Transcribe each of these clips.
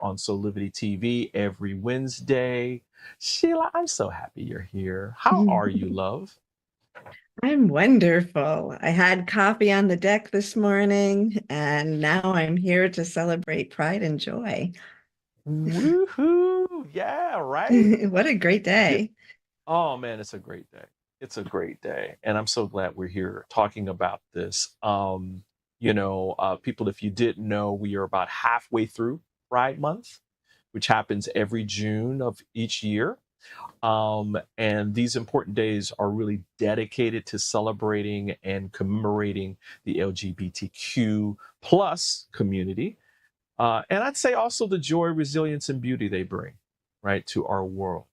on Soulivity TV every Wednesday. Sheila, I'm so happy you're here. How are you, love? I'm wonderful. I had coffee on the deck this morning, and now I'm here to celebrate pride and joy. Woohoo! Yeah, right? What a great Yeah. day. Oh man, it's a great day. It's a great day. And I'm so glad we're here talking about this. People, if you didn't know, we are about halfway through Pride Month, which happens every June of each year. And these important days are really dedicated to celebrating and commemorating the LGBTQ plus community. And I'd say also the joy, resilience, and beauty they bring, right, to our world.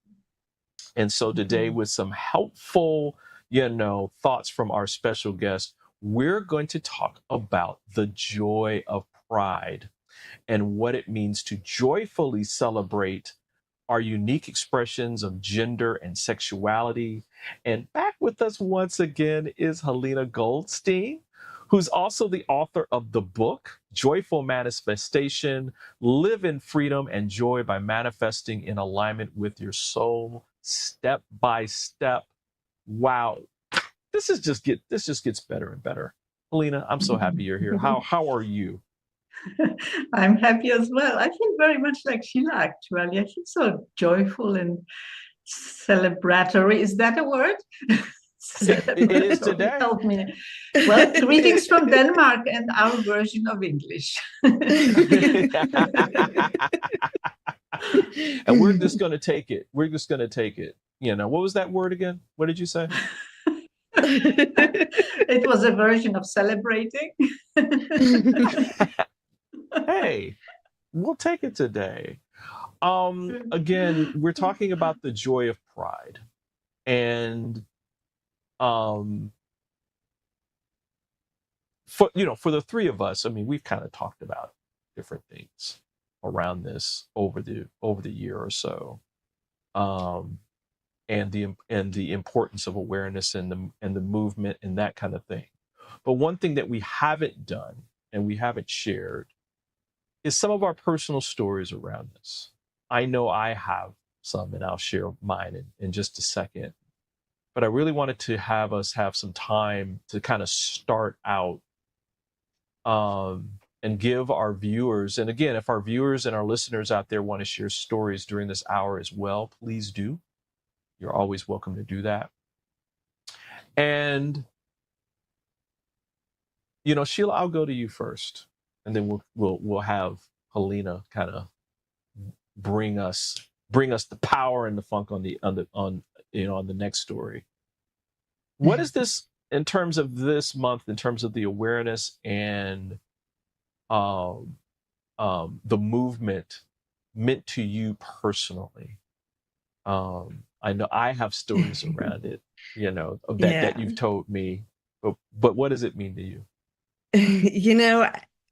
And so today, with some helpful, thoughts from our special guest, we're going to talk about the joy of pride and what it means to joyfully celebrate our unique expressions of gender and sexuality. And back with us once again is Halina Goldstein, who's also the author of the book, Joyful Manifestation, Live in Freedom and Joy by Manifesting in Alignment with Your Soul, Step by Step. Wow. This just gets better and better. Halina, I'm so happy you're here. How are you? I'm happy as well. I feel very much like Sheila, actually. I feel so joyful and celebratory. Is that a word? It is today. Help me. Well, greetings from Denmark and our version of English. And we're just going to take it. We're just going to take it. What was that word again? What did you say? It was a version of celebrating. Hey, we'll take it today. Again, we're talking about the joy of pride. And for the three of us, I mean, we've kind of talked about different things around this over the year or so. And the importance of awareness and the movement and that kind of thing. But one thing that we haven't done and we haven't shared is some of our personal stories around this. I know I have some, and I'll share mine in just a second. But I really wanted to have us have some time to kind of start out and give our viewers, and again, if our viewers and our listeners out there want to share stories during this hour as well, please do. You're always welcome to do that. And Sheila, I'll go to you first, and then we'll have Halina kind of bring us the power and the funk on the next story. What is this in terms of this month, in terms of the awareness and the movement meant to you personally? I know I have stories around it, that you've told me, but what does it mean to you?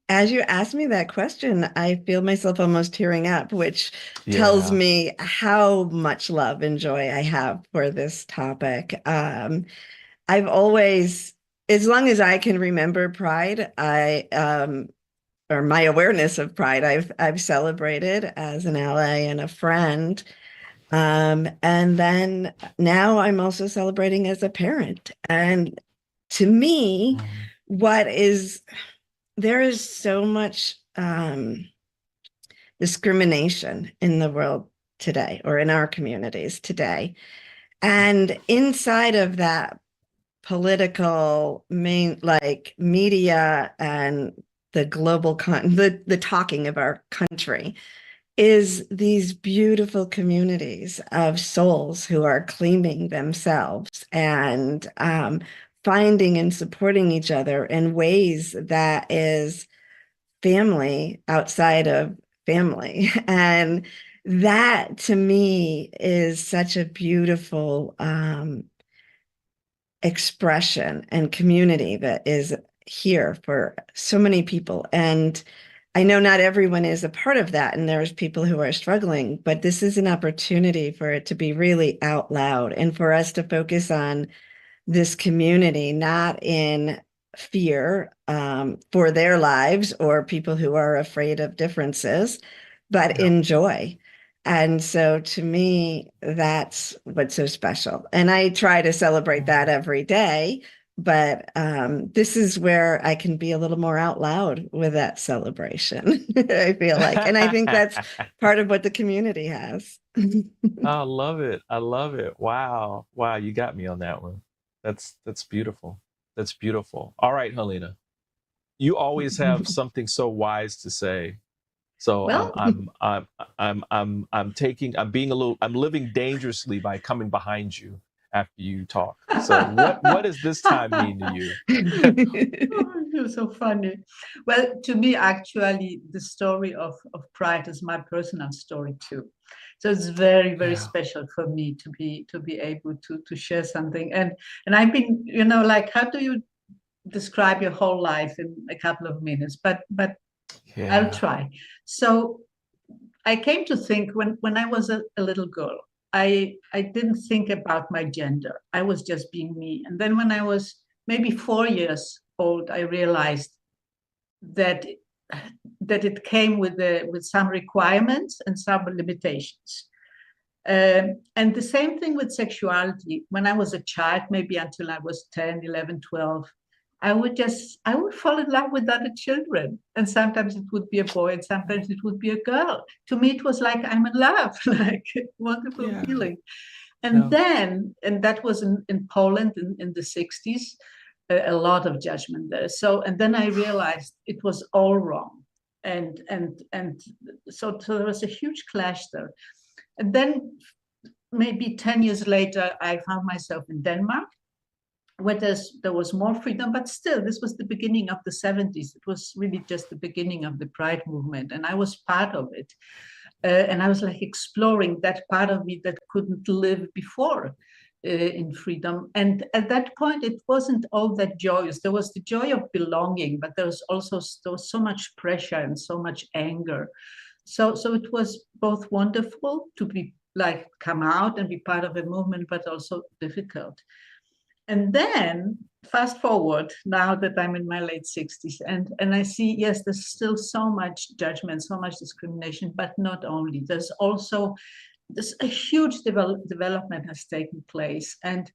As you ask me that question, I feel myself almost tearing up, which tells me how much love and joy I have for this topic. I've always, as long as I can remember pride, or my awareness of pride, I've celebrated as an ally and a friend. And then now I'm also celebrating as a parent. And to me, there is so much discrimination in the world today, or in our communities today. And inside of that political media and the global the talking of our country is these beautiful communities of souls who are claiming themselves and finding and supporting each other in ways that is family outside of family. And that to me is such a beautiful expression and community that is here for so many people. And I know not everyone is a part of that, and there's people who are struggling, but this is an opportunity for it to be really out loud and for us to focus on this community, not in fear for their lives or people who are afraid of differences, but Yeah. in joy. And so to me, that's what's so special. And I try to celebrate that every day. But this is where I can be a little more out loud with that celebration, I feel like. And I think that's part of what the community has. I love it. I love it. Wow. Wow, you got me on that one. That's beautiful. That's beautiful. All right, Halina. You always have something so wise to say. So Well, I'm being a little, I'm living dangerously by coming behind you after you talk. So what does this time mean to you? oh, you're so funny. Well, to me, actually, the story of Pride is my personal story too. So it's very, very Yeah. special for me to be able to share something. And I've been, like, how do you describe your whole life in a couple of minutes? But I'll Yeah. try. So I came to think when I was a little girl, I didn't think about my gender. I was just being me. And then when I was maybe 4 years old, I realized that it came with some requirements and some limitations. And the same thing with sexuality. When I was a child, maybe until I was 10, 11, 12, I would fall in love with other children. And sometimes it would be a boy and sometimes it would be a girl. To me, it was like I'm in love, like wonderful Yeah. feeling. And No. then, and that was in Poland in the 60s, a lot of judgment there. So, and then I realized it was all wrong. And so there was a huge clash there. And then maybe 10 years later, I found myself in Denmark, where there was more freedom, but still, this was the beginning of the 70s. It was really just the beginning of the Pride movement, and I was part of it. And I was like exploring that part of me that couldn't live before in freedom. And at that point, it wasn't all that joyous. There was the joy of belonging, but there was so much pressure and so much anger. So it was both wonderful to be like come out and be part of a movement, but also difficult. And then fast forward now that I'm in my late 60s, and I see, yes, there's still so much judgment, so much discrimination, but not only. There's a huge development has taken place. And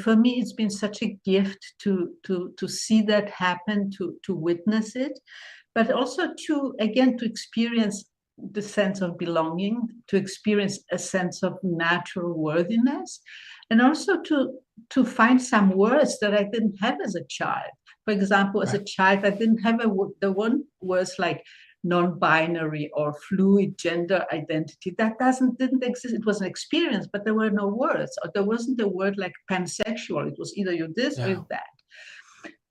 for me, it's been such a gift to see that happen, to witness it, but also to experience the sense of belonging, to experience a sense of natural worthiness, and also to find some words that I didn't have as a child. For example, as a child, I didn't have the one words like non-binary or fluid gender identity. That didn't exist. It was an experience, but there were no words. Or there wasn't a word like pansexual. It was either you're this or you're that.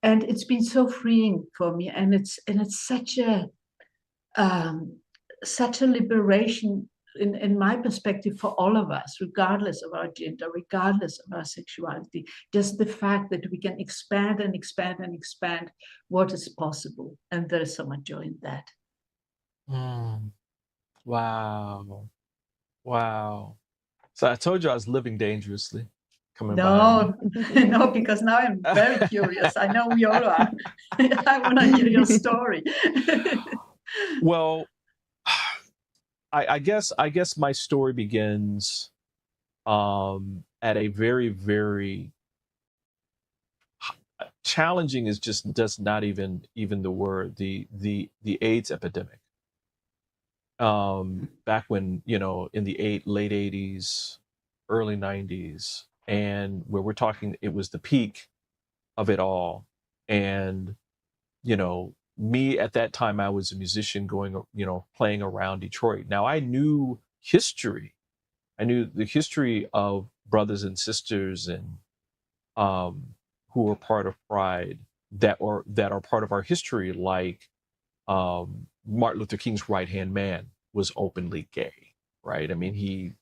And it's been so freeing for me, and it's such a liberation in my perspective for all of us, regardless of our gender, regardless of our sexuality. Just the fact that we can expand and expand and expand what is possible, and there is so much joy in that. Wow. Wow. So I told you I was living dangerously coming No, behind you. no, because now I'm very curious. I know we all are. I want to hear your story. Well, I guess my story begins at a very, very challenging is just not even the word, the AIDS epidemic. Back when, in the late 80s, early 90s, and where we're talking, it was the peak of it all. And, me at that time, I was a musician going, playing around Detroit. Now I knew history. I knew the history of brothers and sisters and who were part of Pride that are part of our history, like Martin Luther King's right-hand man was openly gay, right? I mean, he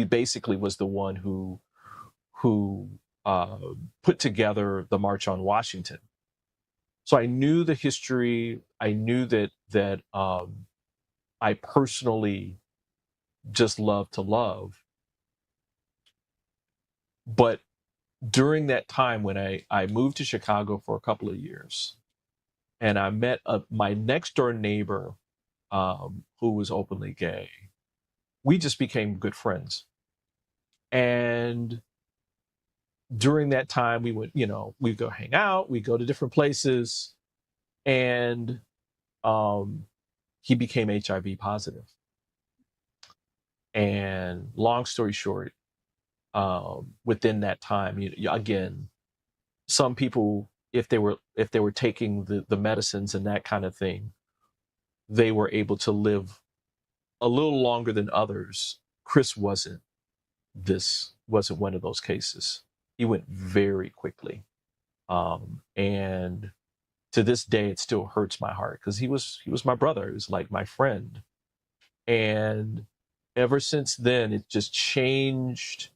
basically was the one who put together the March on Washington. So I knew the history. I knew that I personally just love to love. But during that time when I moved to Chicago for a couple of years, and I met my next door neighbor who was openly gay. We just became good friends. And during that time, we would, we'd go hang out, we'd go to different places, and he became HIV positive. And long story short, within that time, again, some people, if they were taking the medicines and that kind of thing, they were able to live a little longer than others. Chris wasn't one of those cases. He went very quickly. And to this day, it still hurts my heart because he was my brother. He was like my friend. And ever since then, it just changed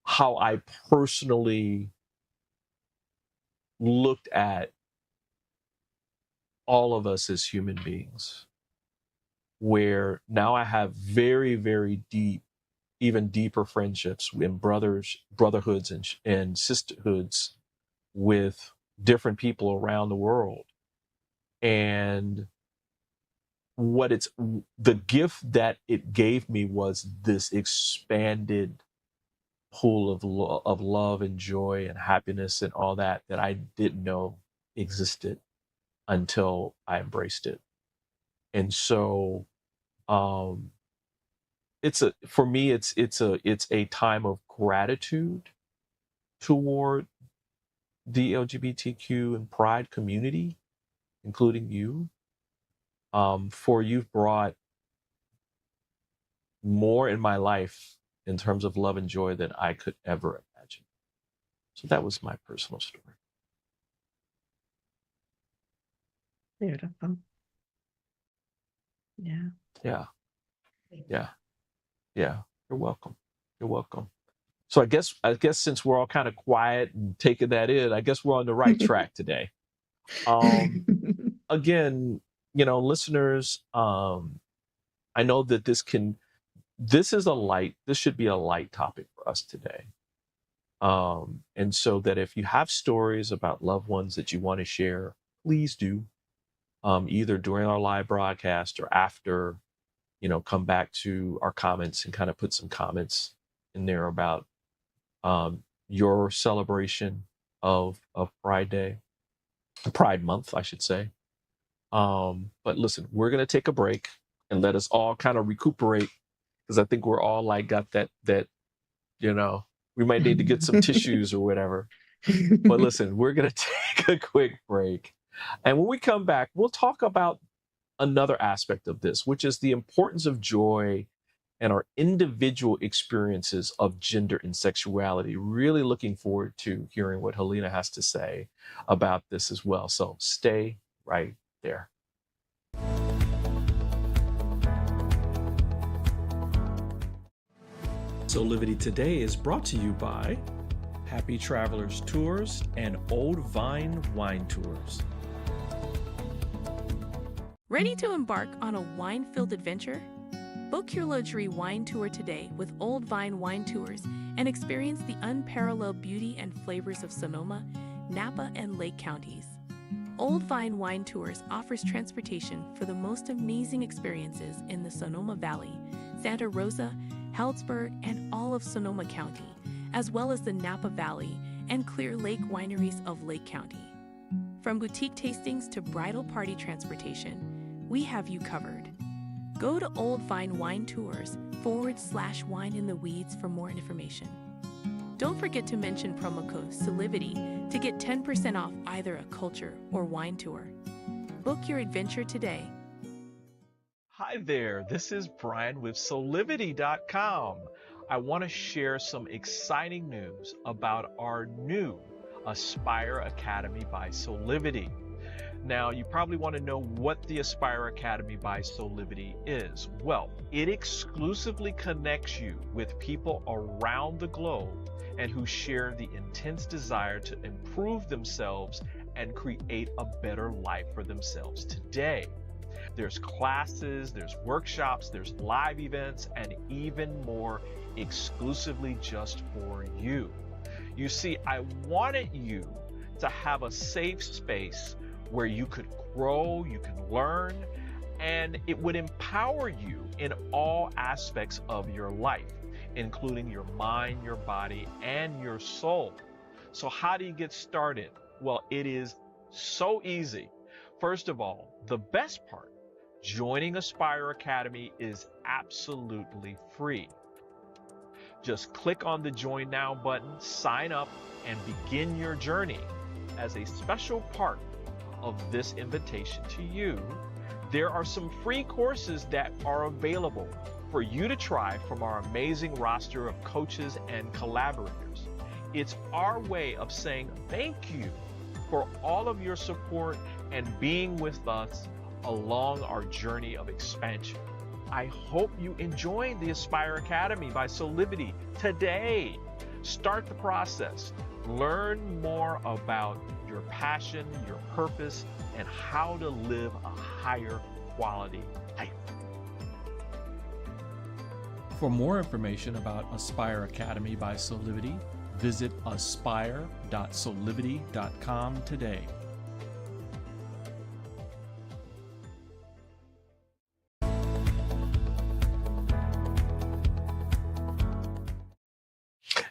how I personally looked at all of us as human beings, where now I have very, very deep, even deeper friendships in brotherhoods and sisterhoods with different people around the world. And the gift that it gave me was this expanded pool of love and joy and happiness and all that I didn't know existed until I embraced it. And so for me it's a time of gratitude toward the LGBTQ and Pride community, including you, for you've brought more in my life in terms of love and joy than I could ever imagine. So that was my personal story. Beautiful. Yeah. Yeah. Yeah. Yeah. You're welcome. You're welcome. So I guess since we're all kind of quiet and taking that in, I guess we're on the right track today. Again, listeners, I know that this should be a light topic for us today. And so that if you have stories about loved ones that you want to share, please do, either during our live broadcast or after, come back to our comments and kind of put some comments in there about your celebration of Pride Day, Pride Month, I should say. But listen, we're going to take a break and let us all kind of recuperate, because I think we're all like got that, we might need to get some tissues or whatever. But listen, we're going to take a quick break. And when we come back, we'll talk about another aspect of this, which is the importance of joy and our individual experiences of gender and sexuality. Really looking forward to hearing what Halina has to say about this as well. So stay right there. Soulivity Today is brought to you by Happy Travelers Tours and Old Vine Wine Tours. Ready to embark on a wine-filled adventure? Book your luxury wine tour today with Old Vine Wine Tours and experience the unparalleled beauty and flavors of Sonoma, Napa, and Lake counties. Old Vine Wine Tours offers transportation for the most amazing experiences in the Sonoma Valley, Santa Rosa, Healdsburg, and all of Sonoma County, as well as the Napa Valley and Clear Lake wineries of Lake County. From boutique tastings to bridal party transportation, we have you covered. Go to Old Vine Wine Tours /Wine in the Weeds for more information. Don't forget to mention promo code Soulivity to get 10% off either a culture or wine tour. Book your adventure today. Hi there, this is Brian with Soulivity.com. I want to share some exciting news about our new Aspire Academy by Soulivity. Now, you probably want to know what the Aspire Academy by Soulivity is. Well, it exclusively connects you with people around the globe and who share the intense desire to improve themselves and create a better life for themselves today. There's classes, there's workshops, there's live events, and even more exclusively just for you. You see, I wanted you to have a safe space where you could grow, you can learn, and it would empower you in all aspects of your life, including your mind, your body, and your soul. So how do you get started? Well, it is so easy. First of all, the best part, joining Aspire Academy is absolutely free. Just click on the Join Now button, sign up, and begin your journey. As a special part of this invitation to you, there are some free courses that are available for you to try from our amazing roster of coaches and collaborators. It's our way of saying thank you for all of your support and being with us along our journey of expansion. I hope you enjoyed the Aspire Academy by Soulivity today. Start the process. Learn more about your passion, your purpose, and how to live a higher quality life. For more information about Aspire Academy by Soulivity, visit aspire.soulivity.com today.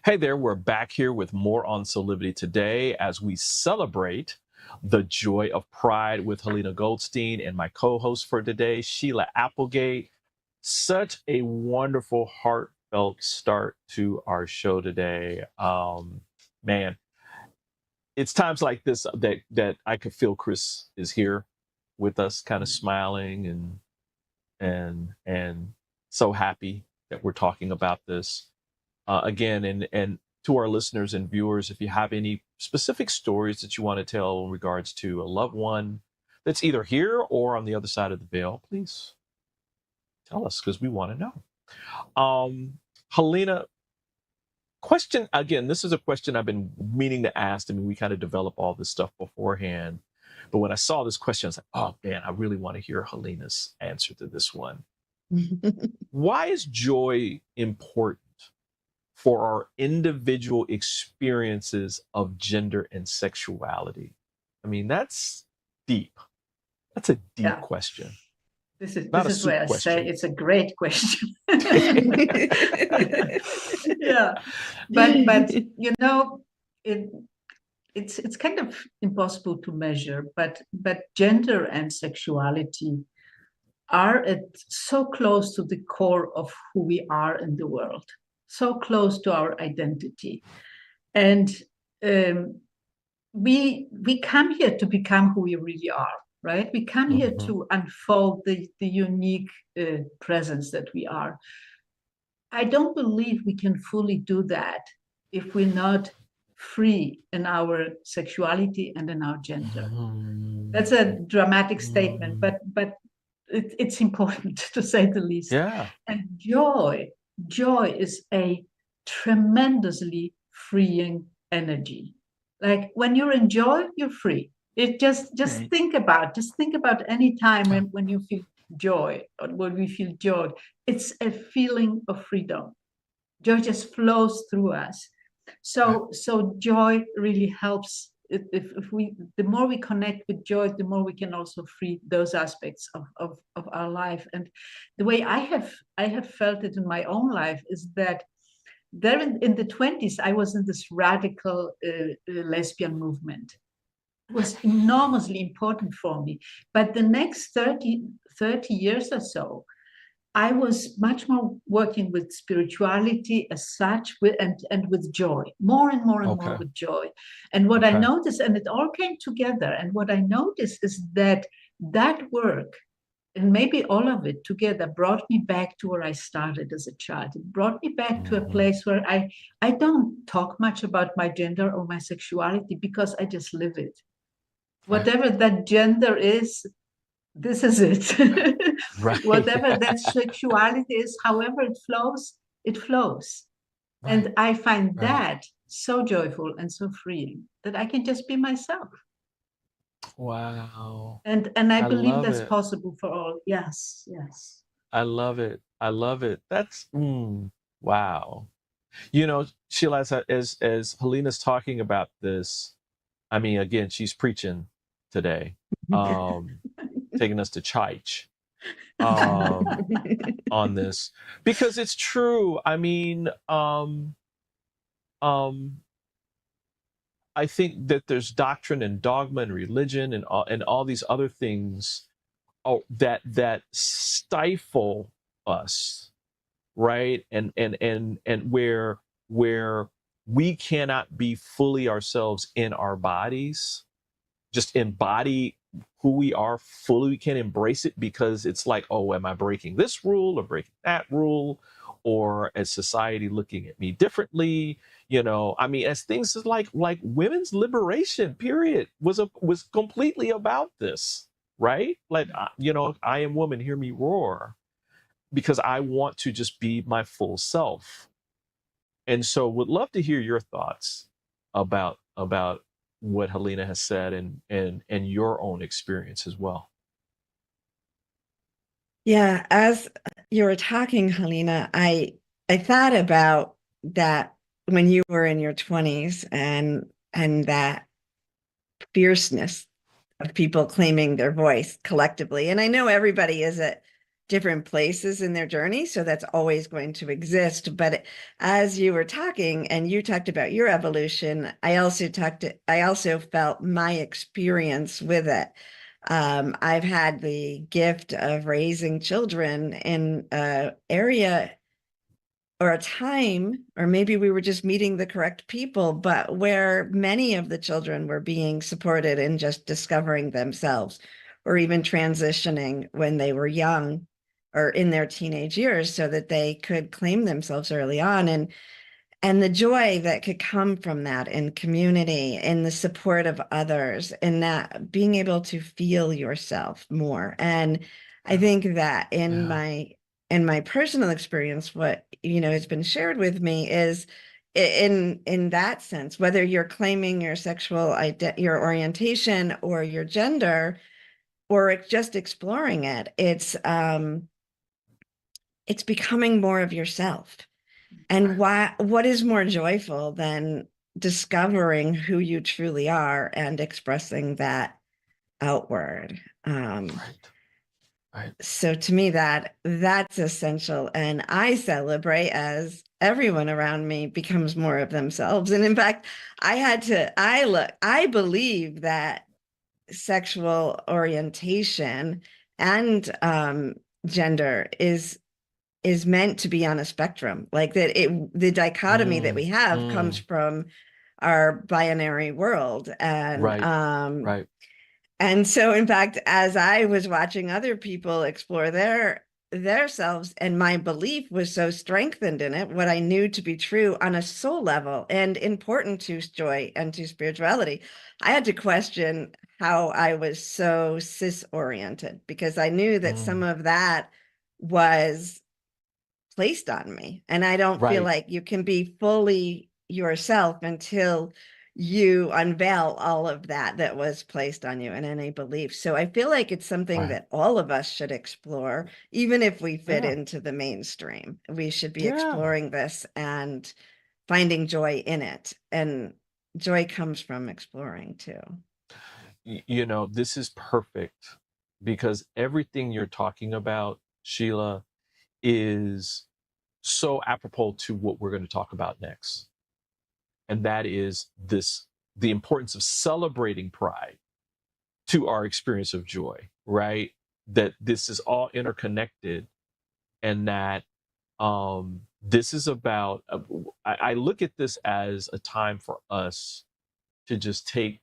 Hey there, we're back here with more on Soulivity today as we celebrate the joy of pride with Halina Goldstein and my co-host for today, Sheila Applegate. Such a wonderful, heartfelt start to our show today. Man, it's times like this that I could feel Chris is here with us, kind of smiling and so happy that we're talking about this. Again, and to our listeners and viewers, if you have any specific stories that you want to tell in regards to a loved one that's either here or on the other side of the veil, please tell us because we want to know. Halina, question again, this is a question I've been meaning to ask. I mean, we kind of develop all this stuff beforehand, but when I saw this question, I was like, oh man, I really want to hear Halina's answer to this one. Why is joy important for our individual experiences of gender and sexuality? I mean, that's deep. That's a deep question. This is where I say it's a great question. Yeah, but you know, it's kind of impossible to measure. But gender and sexuality are so close to the core of who we are in the world. So close to our identity, and we come here to become who we really are, right? We come here to unfold the unique presence that we are. I don't believe we can fully do that if we're not free in our sexuality and in our gender. That's a dramatic statement, but it's important to say the least. Yeah. And joy is a tremendously freeing energy. Like when you're in joy, you're free. It just think about any time when you feel joy or when we feel joy. It's a feeling of freedom. Joy just flows through us. So joy really helps. The more we connect with joy, the more we can also free those aspects of our life. And the way I have felt it in my own life is that there in the 20s, I was in this radical lesbian movement. It was enormously important for me. But the next 30 years or so, I was much more working with spirituality as such, and with joy, more and more with joy. And what I noticed, and it all came together, and what I noticed is that work, and maybe all of it together, brought me back to where I started as a child. It brought me back to a place where I don't talk much about my gender or my sexuality because I just live it. Whatever that gender is, this is it. Right. Whatever that sexuality is, however it flows, it flows. Right. And I find that so joyful and so freeing that I can just be myself. Wow. And I believe that's possible for all. Yes. I love it. That's wow. You know, Sheila, as Halina's talking about this, I mean, again, she's preaching today, taking us to church on this, because it's true. I mean, I think that there's doctrine and dogma and religion and all these other things that stifle us, right? And where we cannot be fully ourselves in our bodies, just embody who we are fully. We can't embrace it because it's like, oh, am I breaking this rule or breaking that rule? Or as society looking at me differently, I mean, as things like women's liberation period was completely about this, right? Like, I am woman, hear me roar, because I want to just be my full self. And so would love to hear your thoughts about what Halina has said and your own experience as well. Yeah, as you were talking, Halina, I thought about that when you were in your 20s and that fierceness of people claiming their voice collectively. And I know everybody is at different places in their journey, so that's always going to exist. But as you were talking and you talked about your evolution, I also felt my experience with it. I've had the gift of raising children in an area or a time, or maybe we were just meeting the correct people, but where many of the children were being supported in just discovering themselves or even transitioning when they were young or in their teenage years so that they could claim themselves early on. And the joy that could come from that in community, in the support of others, in that being able to feel yourself more. And I think that in my personal experience, what has been shared with me is in that sense, whether you're claiming your sexual your orientation or your gender, or just exploring it, it's becoming more of yourself. And what is more joyful than discovering who you truly are and expressing that outward? Right. So to me, that's essential. And I celebrate as everyone around me becomes more of themselves. And in fact, I believe that sexual orientation and gender is meant to be on a spectrum, like that. The dichotomy that we have comes from our binary world, and right. And so, in fact, as I was watching other people explore their selves, and my belief was so strengthened in it, what I knew to be true on a soul level and important to joy and to spirituality, I had to question how I was so cis-oriented, because I knew that some of that was placed on me. And I don't feel like you can be fully yourself until you unveil all of that was placed on you in any belief. So I feel like it's something that all of us should explore, even if we fit into the mainstream. We should be exploring this and finding joy in it. And joy comes from exploring too. This is perfect, because everything you're talking about, Sheila, is so apropos to what we're going to talk about next. And that is the importance of celebrating pride to our experience of joy, right? That this is all interconnected, and that this is about, I look at this as a time for us to just take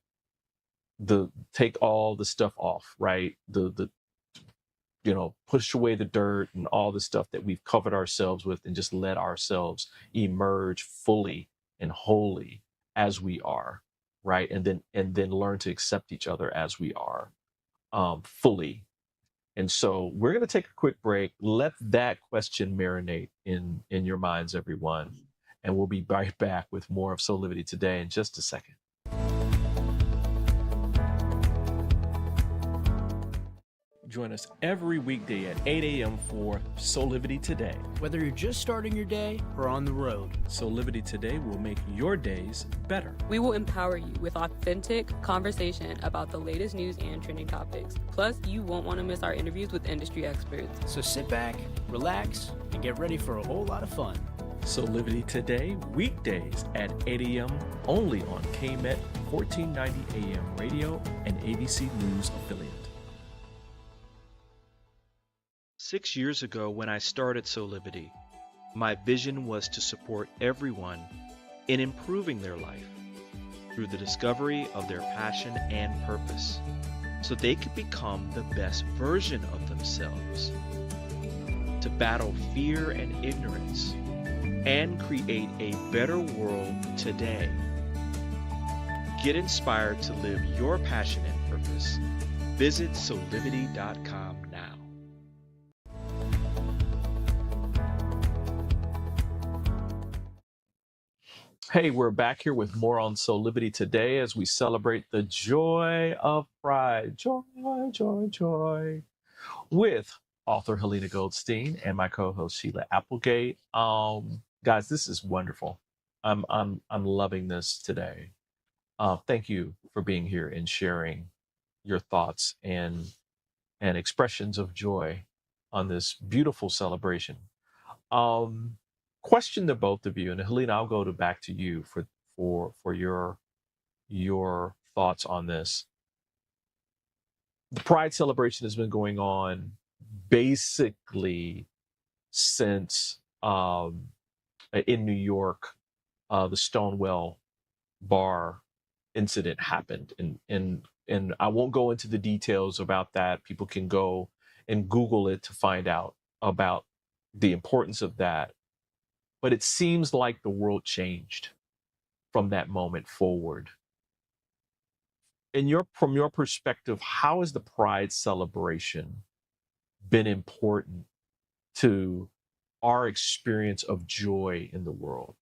all the stuff off, right? Push away the dirt and all the stuff that we've covered ourselves with, and just let ourselves emerge fully and wholly as we are, right? And then learn to accept each other as we are, fully. And so we're going to take a quick break. Let that question marinate in your minds, everyone. And we'll be right back with more of Soulivity Today in just a second. Join us every weekday at 8 a.m. for Soulivity Today. Whether you're just starting your day or on the road, Soulivity Today will make your days better. We will empower you with authentic conversation about the latest news and trending topics. Plus, you won't want to miss our interviews with industry experts. so sit back, relax, and get ready for a whole lot of fun. Soulivity Today, weekdays at 8 a.m. only on KMET 1490 AM radio and ABC News affiliate. 6 years ago when I started Soulivity, my vision was to support everyone in improving their life through the discovery of their passion and purpose so they could become the best version of themselves, to battle fear and ignorance and create a better world today. Get inspired to live your passion and purpose. Visit soulivity.com now. Hey, we're back here with more on Soulivity Today as we celebrate the joy of pride. Joy, joy, joy. With author Halina Goldstein and my co-host Sheila Applegate. Guys, this is wonderful. I'm loving this today. Thank you for being here and sharing your thoughts and expressions of joy on this beautiful celebration. Question to both of you, and Halina, I'll go back to you for your thoughts on this. The Pride celebration has been going on basically since in New York, the Stonewall bar incident happened, and I won't go into the details about that. People can go and Google it to find out about the importance of that. But it seems like the world changed from that moment forward. From your perspective, how has the Pride celebration been important to our experience of joy in the world?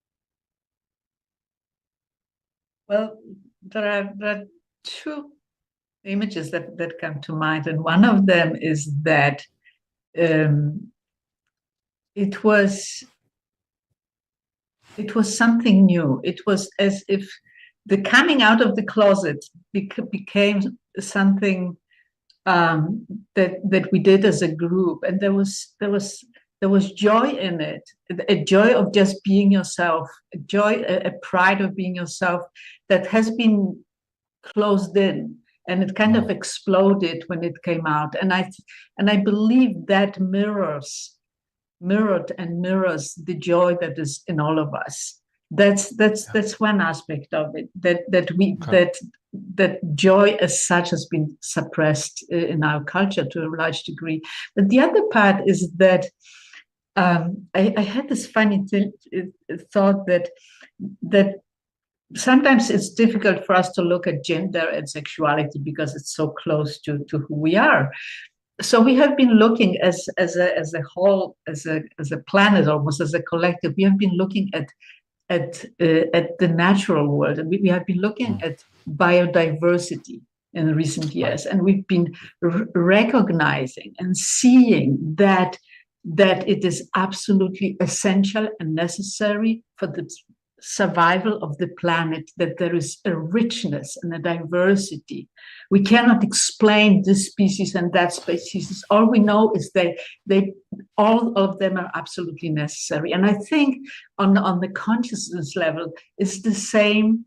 Well, there are two images that come to mind, and one of them is that it was something new. It was as if the coming out of the closet became something that we did as a group, and there was joy in it, a joy of just being yourself, a pride of being yourself that has been closed in, and it kind of exploded when it came out. And I believe that mirrors the joy that is in all of us. That's one aspect of it, that joy as such has been suppressed in our culture to a large degree. But the other part is that I had this funny thought that sometimes it's difficult for us to look at gender and sexuality because it's so close to who we are. So we have been looking as a whole, as a planet, almost as a collective. We have been looking at the natural world, and we have been looking at biodiversity in recent years, and we've been recognizing and seeing that it is absolutely essential and necessary for the survival of the planet, that there is a richness and a diversity. We cannot explain this species and that species. All we know is they all of them are absolutely necessary. And I think on the consciousness level, it's the same.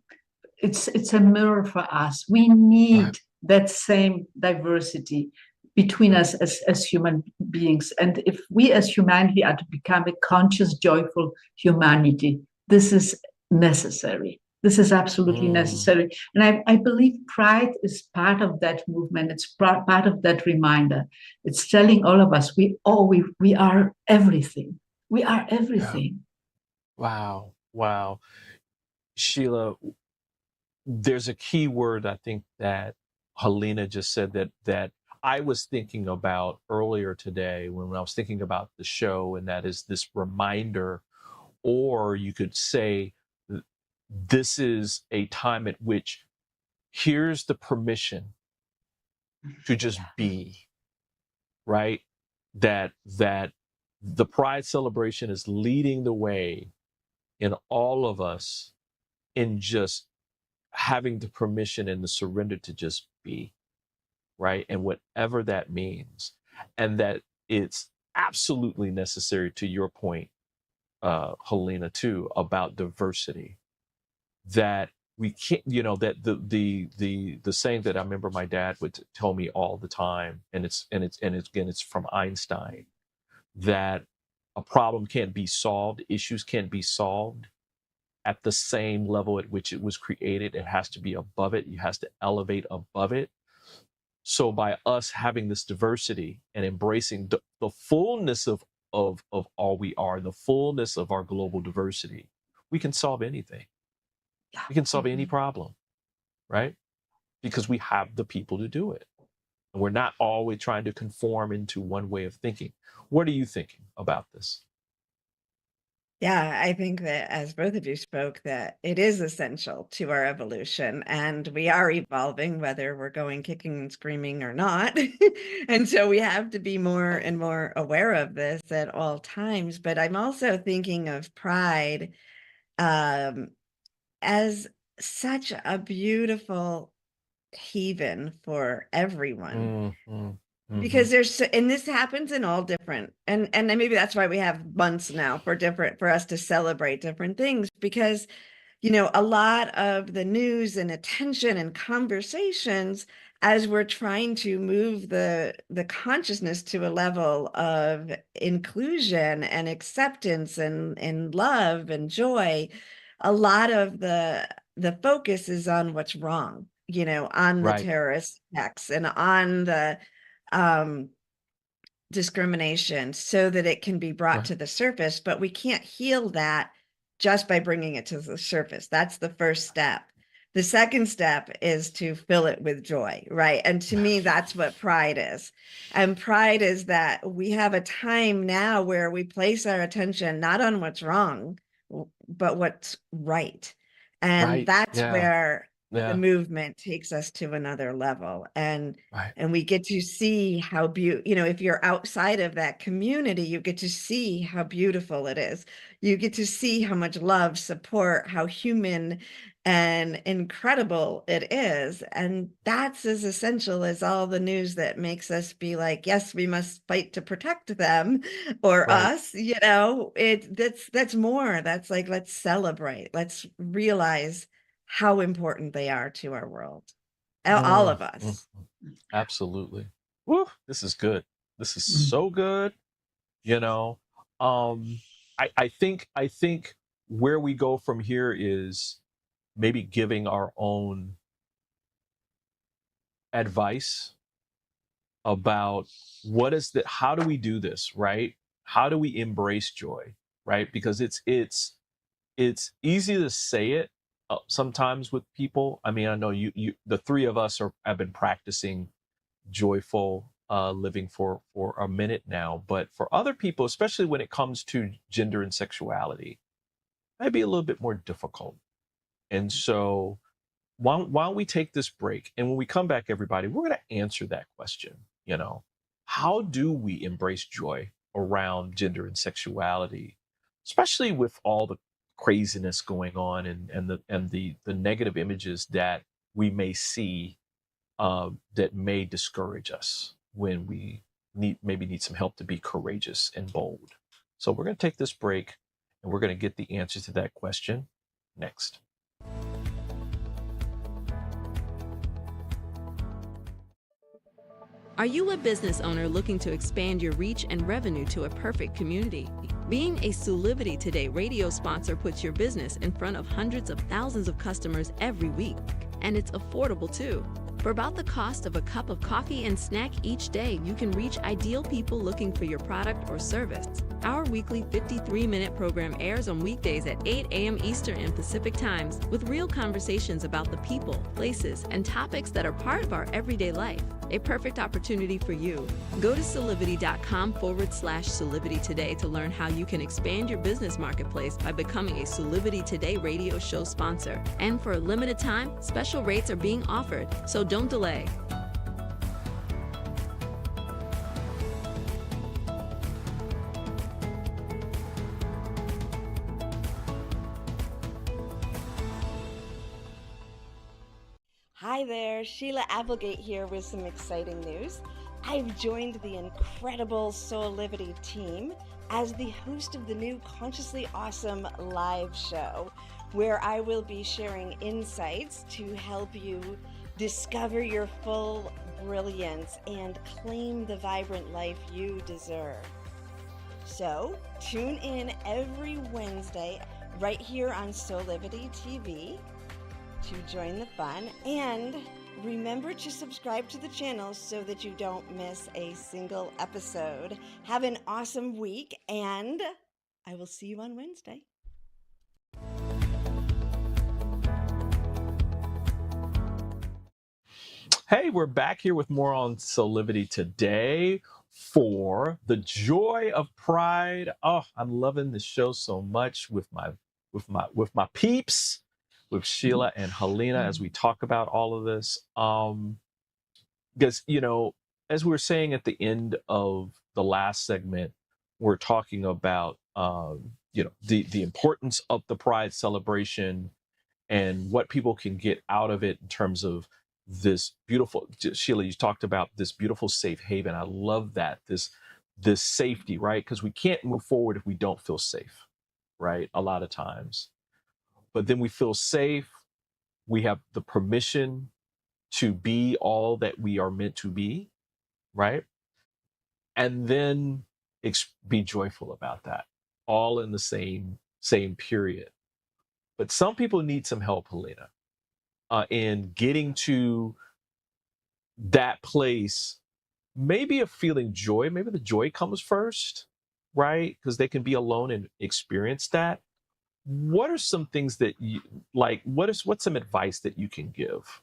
It's a mirror for us. We need that same diversity between us as human beings. And if we as humanity are to become a conscious, joyful humanity, this is necessary. This is absolutely necessary. And I believe Pride is part of that movement. It's part of that reminder. It's telling all of us, we are everything. We are everything. Yeah. Wow. Sheila, there's a key word I think that Halina just said that I was thinking about earlier today when I was thinking about the show, and that is this reminder, or you could say this is a time at which here's the permission to just be. right? That the Pride celebration is leading the way in all of us in just having the permission and the surrender to just be, right? And whatever that means. And that it's absolutely necessary, to your point, Halina, too, about diversity. That we can't, that the saying that I remember my dad would tell me all the time, and it's from Einstein, that a problem can't be solved, issues can't be solved at the same level at which it was created. It has to be above it. You has to elevate above it. So by us having this diversity and embracing the fullness of all we are, the fullness of our global diversity, we can solve anything. We can solve any problem, right? Because we have the people to do it. And we're not always trying to conform into one way of thinking. What are you thinking about this? Yeah, I think that as both of you spoke, that it is essential to our evolution, and we are evolving, whether we're going kicking and screaming or not. And so we have to be more and more aware of this at all times. But I'm also thinking of Pride as such a beautiful haven for everyone. Because there's, and this happens in all different, and maybe that's why we have months now for us to celebrate different things, because a lot of the news and attention and conversations, as we're trying to move the consciousness to a level of inclusion and acceptance and love and joy, a lot of the focus is on what's wrong, on the Right. terrorist attacks and on the discrimination, so that it can be brought Right. to the surface. But we can't heal that just by bringing it to the surface. That's the first step. The second step is to fill it with joy, right? And to me, that's what Pride is. And Pride is that we have a time now where we place our attention not on what's wrong, but what's right. And Right. that's Yeah. where the Yeah. movement takes us to another level. And Right. we get to see how if you're outside of that community, you get to see how beautiful it is. You get to see how much love, support, how human and incredible it is. And that's as essential as all the news that makes us be like, yes, we must fight to protect them or Right. us. That's more. That's like, let's celebrate. Let's realize how important they are to our world. All of us. Absolutely. Woo, this is good. This is so good. I think where we go from here is maybe giving our own advice about how do we do this, right? How do we embrace joy, right? Because it's easy to say it sometimes with people. I mean, I know you the three of us have been practicing joyful living for a minute now, but for other people, especially when it comes to gender and sexuality, it might be a little bit more difficult. And so why don't we take this break, and when we come back, everybody, we're going to answer that question. How do we embrace joy around gender and sexuality, especially with all the craziness going on and the negative images that we may see that may discourage us when we need some help to be courageous and bold. So we're going to take this break, and we're going to get the answer to that question next. Are you a business owner looking to expand your reach and revenue to a perfect community? Being a Soulivity Today radio sponsor puts your business in front of hundreds of thousands of customers every week, and it's affordable too. For about the cost of a cup of coffee and snack each day, you can reach ideal people looking for your product or service. Our weekly 53-minute program airs on weekdays at 8 a.m. Eastern and Pacific times, with real conversations about the people, places, and topics that are part of our everyday life. A perfect opportunity for you. Go to Soulivity.com/Soulivity today to learn how you can expand your business marketplace by becoming a Soulivity Today radio show sponsor. And for a limited time, special rates are being offered, so don't delay. Hi there, Sheila Applegate here with some exciting news. I've joined the incredible Soulivity team as the host of the new Consciously Awesome live show, where I will be sharing insights to help you discover your full brilliance and claim the vibrant life you deserve. So tune in every Wednesday right here on Soulivity TV to join the fun, and remember to subscribe to the channel so that you don't miss a single episode. Have an awesome week, and I will see you on Wednesday. Hey, we're back here with more on Soulivity today for the joy of pride. Oh, I'm loving this show so much with my peeps, with Sheila and Halina as we talk about all of this. Because as we were saying at the end of the last segment, we're talking about the importance of the pride celebration and what people can get out of it in terms of this beautiful, Sheila, you talked about this beautiful safe haven. I love that, this safety, right? Because we can't move forward if we don't feel safe, right? A lot of times. But then we feel safe. We have the permission to be all that we are meant to be, right? And then be joyful about that, all in the same period. But some people need some help, Halina, in getting to that place, maybe of feeling joy. Maybe the joy comes first, right? Because they can be alone and experience that. What are some things that you like? What's some advice that you can give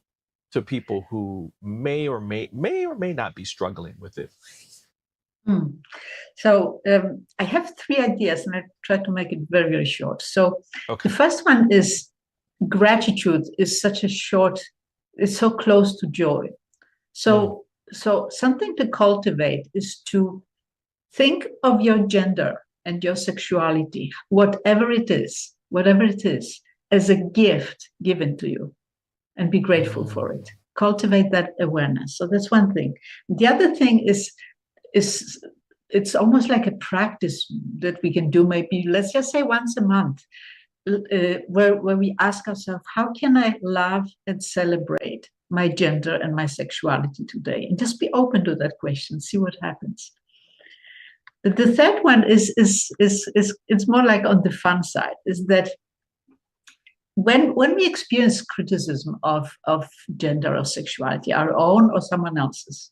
to people who may or may not be struggling with it? So I have 3 ideas, and I try to make it very, very short. So Okay. the first one is gratitude is such a short, it's so close to joy. So something to cultivate is to think of your gender and your sexuality, whatever it is, as a gift given to you, and be grateful for it. Cultivate that awareness. So that's one thing. The other thing is it's almost like a practice that we can do, maybe, let's just say once a month, where we ask ourselves, how can I love and celebrate my gender and my sexuality today? And just be open to that question, see what happens. The third one is it's more like on the fun side, is that when we experience criticism of gender or sexuality, our own or someone else's,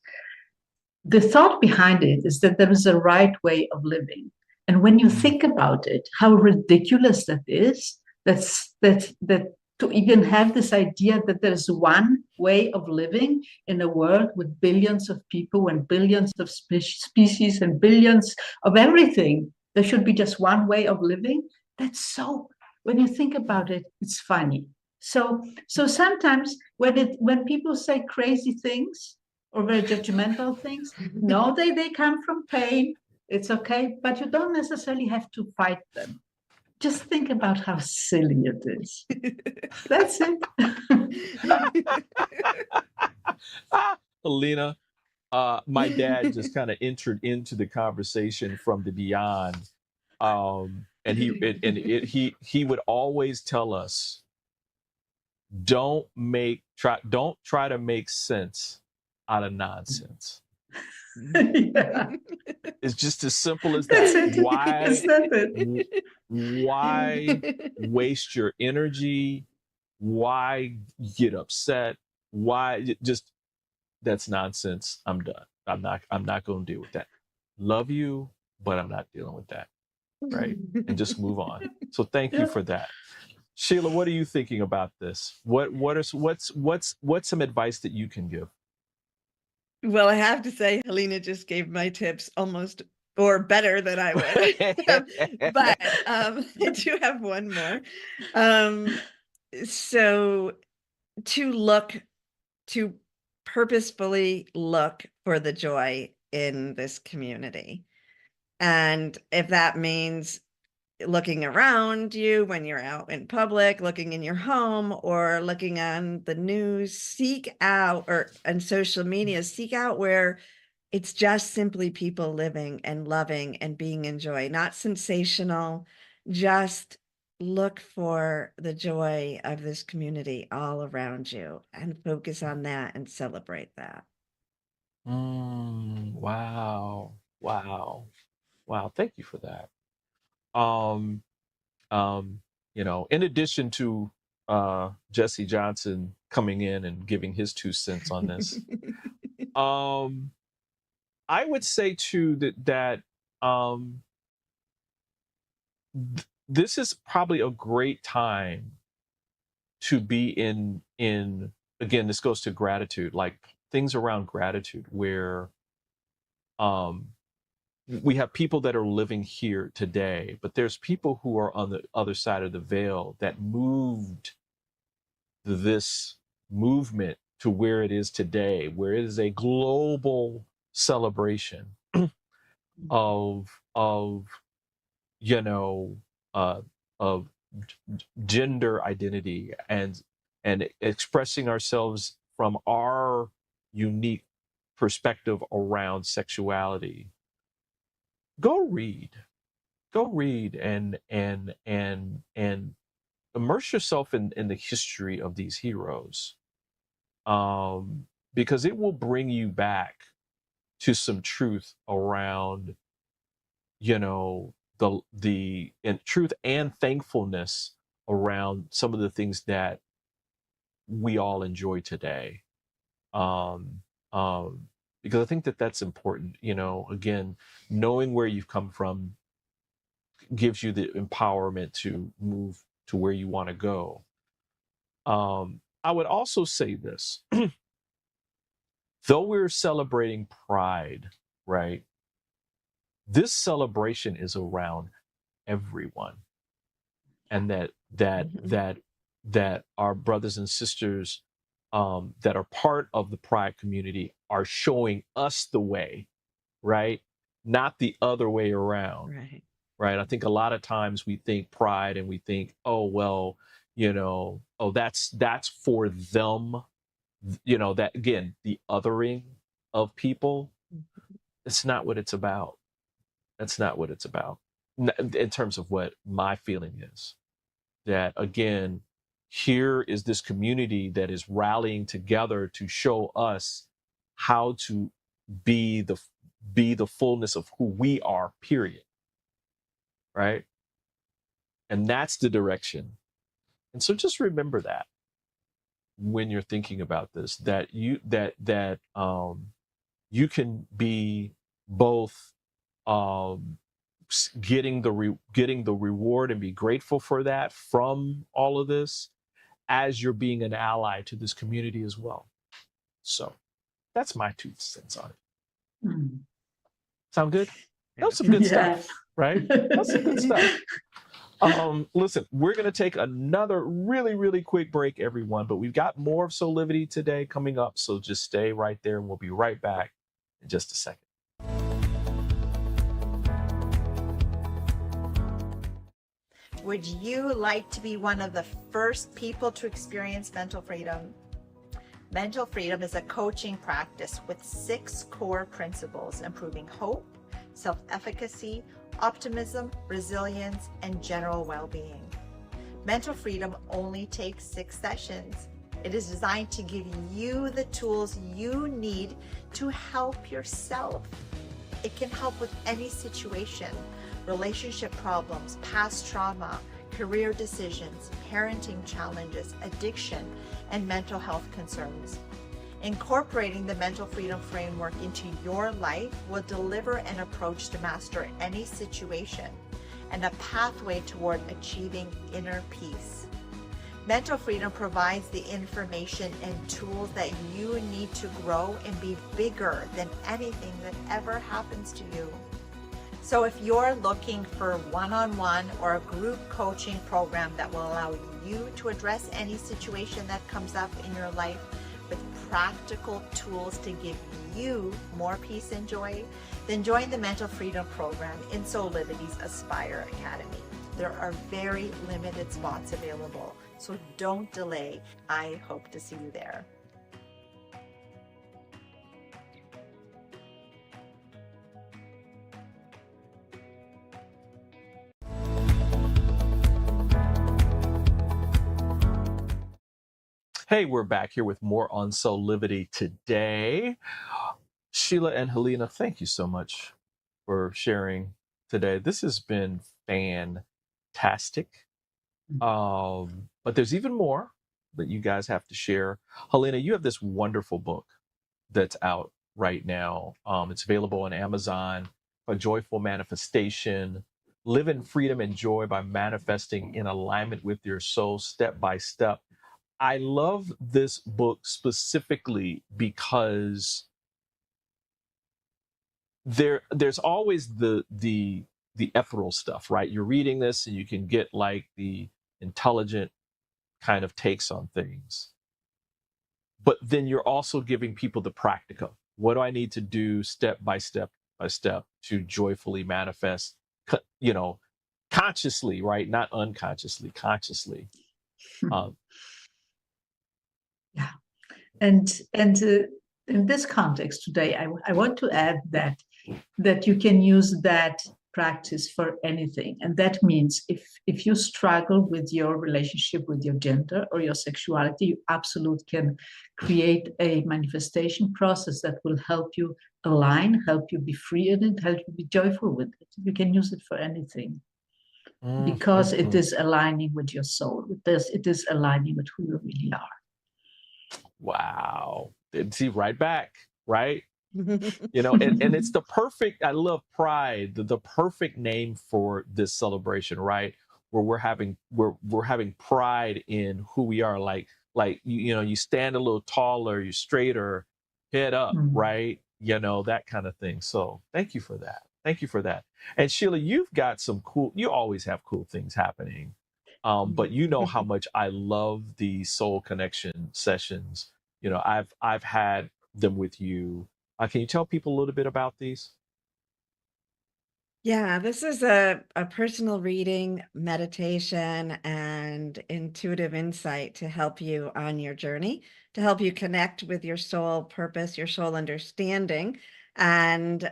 the thought behind it is that there is a right way of living. And when you think about it, how ridiculous that is, that to even have this idea that there's one way of living in a world with billions of people and billions of species and billions of everything, there should be just one way of living. That's so, when you think about it, it's funny. So sometimes when people say crazy things or very judgmental things, no, they come from pain. It's okay, but you don't necessarily have to fight them. Just think about how silly it is. That's it. Halina, my dad just kind of entered into the conversation from the beyond, and he would always tell us, don't try to make sense out of nonsense. Yeah. It's just as simple as that. Why waste your energy? Why get upset? Why just, that's nonsense. I'm done. I'm not going to deal with that. Love you, but I'm not dealing with that. Right? And just move on. So thank you for that. Sheila, what are you thinking about this? What's some advice that you can give? Well, I have to say, Halina just gave my tips almost or better than I would. But I do have one more. So to purposefully look for the joy in this community. And if that means looking around you when you're out in public, looking in your home, or looking on the news, seek out, or on social media, seek out where it's just simply people living and loving and being in joy, not sensational. Just look for the joy of this community all around you and focus on that and celebrate that. Wow. Wow. Wow. Thank you for that. Um, in addition to Jesse Johnson coming in and giving his 2 cents on this, I would say too that this is probably a great time to be in again, this goes to gratitude, like things around gratitude where we have people that are living here today, but there's people who are on the other side of the veil that moved this movement to where it is today, where it is a global celebration of of gender identity and expressing ourselves from our unique perspective around sexuality. Go read and immerse yourself in the history of these heroes, because it will bring you back to some truth around the truth and thankfulness around some of the things that we all enjoy today. Because I think that that's important. Again, knowing where you've come from gives you the empowerment to move to where you want to go. I would also say this, though we're celebrating Pride, right? This celebration is around everyone, and that our brothers and sisters that are part of the Pride community are showing us the way, right? Not the other way around. Right. I think a lot of times we think Pride and we think, oh, well, that's for them. That, again, the othering of people. It's not what it's about. That's not what it's about. In terms of what my feeling is, that, again, here is this community that is rallying together to show us how to be the fullness of who we are, period. Right? And that's the direction. And so just remember that when you're thinking about this, that you can be both getting the reward and be grateful for that from all of this, as you're being an ally to this community as well. So that's my 2 cents on it. Sound good? That was some good stuff, right? That's some good stuff. Listen, we're going to take another really, really quick break, everyone, but we've got more of Soulivity today coming up, so just stay right there and we'll be right back in just a second. Would you like to be one of the first people to experience mental freedom? Mental freedom is a coaching practice with 6 core principles: improving hope, self-efficacy, optimism, resilience, and general well-being. Mental freedom only takes 6 sessions. It is designed to give you the tools you need to help yourself. It can help with any situation: relationship problems, past trauma, career decisions, parenting challenges, addiction, and mental health concerns. Incorporating the mental freedom framework into your life will deliver an approach to master any situation and a pathway toward achieving inner peace. Mental freedom provides the information and tools that you need to grow and be bigger than anything that ever happens to you. So if you're looking for one-on-one or a group coaching program that will allow you to address any situation that comes up in your life with practical tools to give you more peace and joy, then join the Mental Freedom Program in Soulivity's Aspire Academy. There are very limited spots available, so don't delay. I hope to see you there. Hey, we're back here with more on Soulivity today. Sheila and Halina, thank you so much for sharing today. This has been fantastic. But there's even more that you guys have to share. Halina, you have this wonderful book that's out right now. It's available on Amazon, A Joyful Manifestation. Live in freedom and joy by manifesting in alignment with your soul step by step. I love this book specifically because there's always the ethereal stuff, right? You're reading this and you can get like the intelligent kind of takes on things. But then you're also giving people the practical. What do I need to do step by step by step to joyfully manifest, consciously, right? Not unconsciously, consciously. Yeah. And in this context today, I want to add that you can use that practice for anything. And that means if you struggle with your relationship with your gender or your sexuality, you absolutely can create a manifestation process that will help you align, help you be free in it, help you be joyful with it. You can use it for anything because it is aligning with your soul. It is aligning with who you really are. Wow. See, right back, right? And it's the perfect, I love Pride, the perfect name for this celebration, right? Where we're having pride in who we are. Like you stand a little taller, you're straighter, head up, right? That kind of thing. So thank you for that. Thank you for that. And Sheila, you've got you always have cool things happening. But you know how much I love the soul connection sessions. I've had them with you. Can you tell people a little bit about these? Yeah, this is a personal reading, meditation, and intuitive insight to help you on your journey, to help you connect with your soul purpose, your soul understanding, and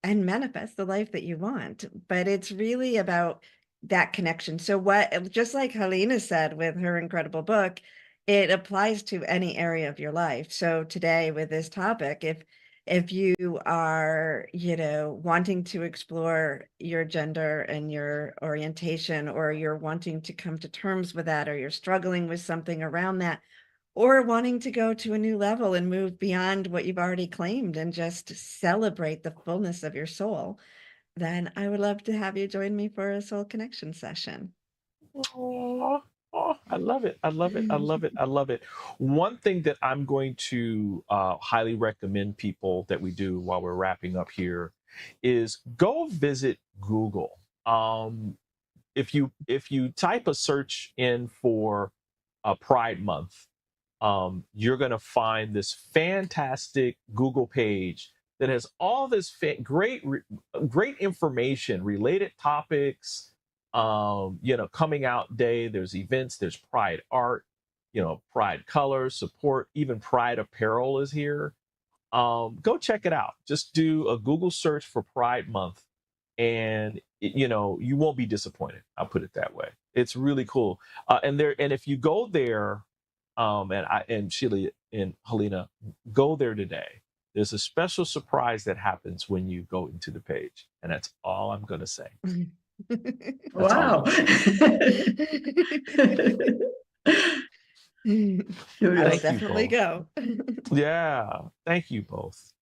manifest the life that you want. But it's really about that connection. So just like Halina said with her incredible book, it applies to any area of your life. So today with this topic, if you are, wanting to explore your gender and your orientation, or you're wanting to come to terms with that, or you're struggling with something around that, or wanting to go to a new level and move beyond what you've already claimed and just celebrate the fullness of your soul, then I would love to have you join me for a soul connection session. Oh, I love it. I love it. I love it. I love it. One thing that I'm going to highly recommend people that we do while we're wrapping up here is go visit Google. If you type a search in for Pride Month, you're going to find this fantastic Google page that has all this great information, related topics, coming out day. There's events, there's Pride art, Pride colors, support, even Pride apparel is here. Go check it out. Just do a Google search for Pride Month, and you won't be disappointed. I'll put it that way. It's really cool. And if you go there, and Sheila and Halina, go there today. There's a special surprise that happens when you go into the page, and that's all I'm going to say. Wow. I'll definitely go. Yeah. Thank you both.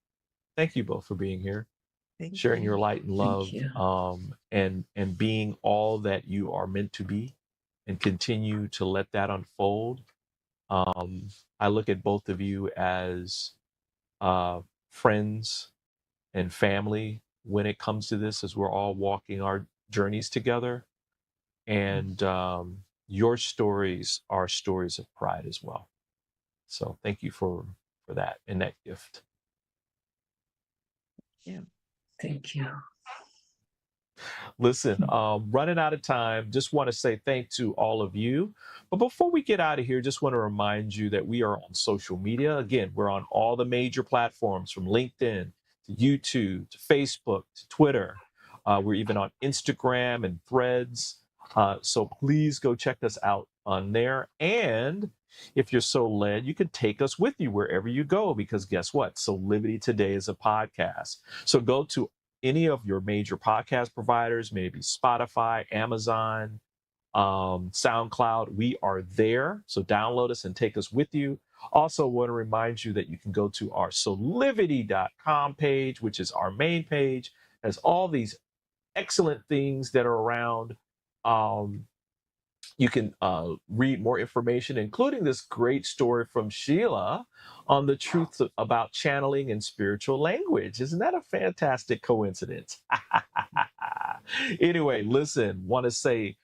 Thank you both for being here, sharing your light and love, and being all that you are meant to be, and continue to let that unfold. I look at both of you as friends and family when it comes to this, as we're all walking our journeys together. And your stories are stories of pride as well. So thank you for that and that gift. Yeah. Thank you. Listen, running out of time, just want to say thank to all of you. But before we get out of here, just want to remind you that we are on social media. Again, we're on all the major platforms from LinkedIn to YouTube to Facebook to Twitter. We're even on Instagram and Threads. So please go check us out on there. And if you're so led, you can take us with you wherever you go, because guess what? Soulivity Today is a podcast. So go to any of your major podcast providers, maybe Spotify, Amazon, SoundCloud. We are there. So download us and take us with you. Also want to remind you that you can go to our soulivity.com page, which is our main page. It has all these excellent things that are around. You can read more information, including this great story from Sheila on the truth about channeling and spiritual language. Isn't that a fantastic coincidence? Anyway, listen, want to say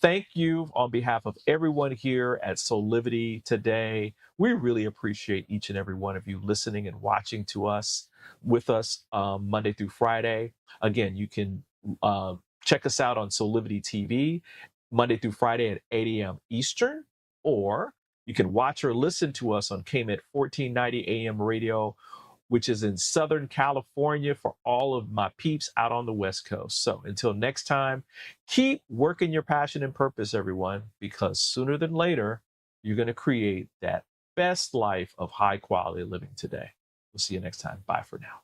thank you on behalf of everyone here at Soulivity today. We really appreciate each and every one of you listening and watching to us with us Monday through Friday. Again, you can check us out on Soulivity TV Monday through Friday at 8 a.m. Eastern, or you can watch or listen to us on KMET 1490 AM radio, which is in Southern California for all of my peeps out on the West Coast. So until next time, keep working your passion and purpose, everyone, because sooner than later, you're going to create that best life of high quality living today. We'll see you next time. Bye for now.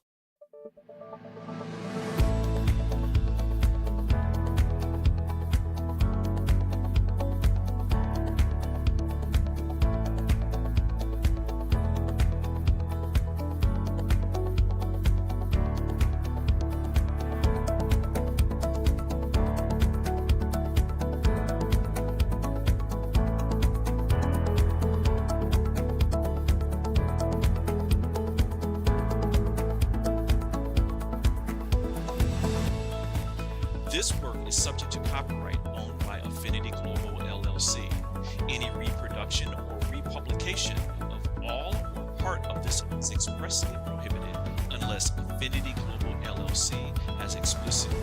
This work is subject to copyright owned by Affinity Global LLC. Any reproduction or republication of all or part of this is expressly prohibited unless Affinity Global LLC has explicitly